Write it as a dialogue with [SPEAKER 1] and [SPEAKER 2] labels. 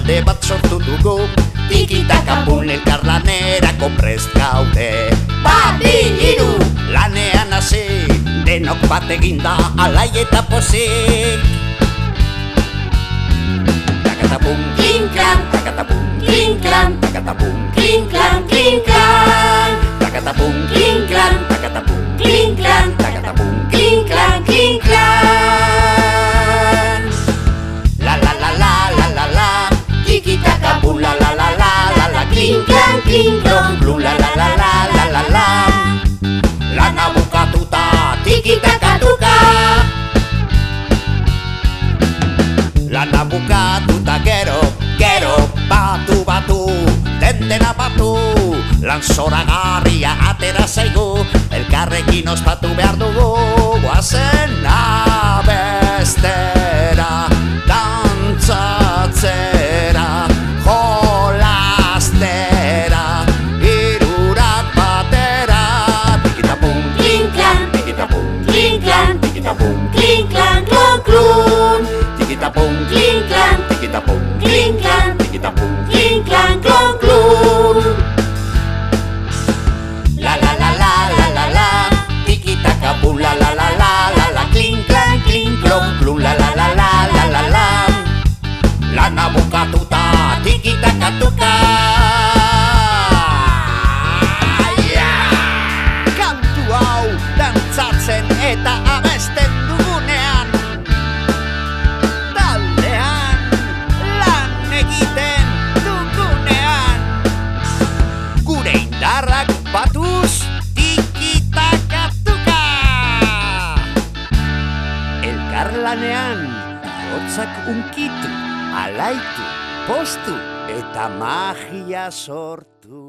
[SPEAKER 1] talde bat sortu dugu, tikitaka pun elkarlanerako prest gaude. Bat, bi, hiru, lanean hasi, denok bat eginda alai eta pozik. Takatapum, klinklan, takatapum, klinklan, takatapum, klinklan, klinklan. Takatapum, klinklan, takatapum, klinklan, takatapum, klinklan, klinklan. La la la la la la la, tiki-taka pum la la la la la la, klinklan, klinklan, plum la la la la la la la. Lana bukatuta, tiki-taka-tuka. Lana bukatuta gero, batu, dendena batu. Lan zoragarria atera zaigu, elkarrekin ospatu behar dugu. Goazen abestera, dantzatzera, jolastera, hirurak batera. Tikitapum, klinklan, tikitapum, klinklan, tikitapum, klinklan, klon, klon. Tikitapum, klinklan, tikitapum, klinklan, tikitapum, klinklan, klon, klon. La la la la la la la, tiki-taka pum la la la la la la, klinklan, klinklon, plum la la la la la la la. Lana bukatuta, tiki-taka-tuka. Kantu hau dantzatzen eta abesten dugunean, taldean lan egiten dugunean, gure indarrak batuz, tiki-taka-tuka. Elkarlanean, hotzak unkitu, alaitu, postu eta magia sortu.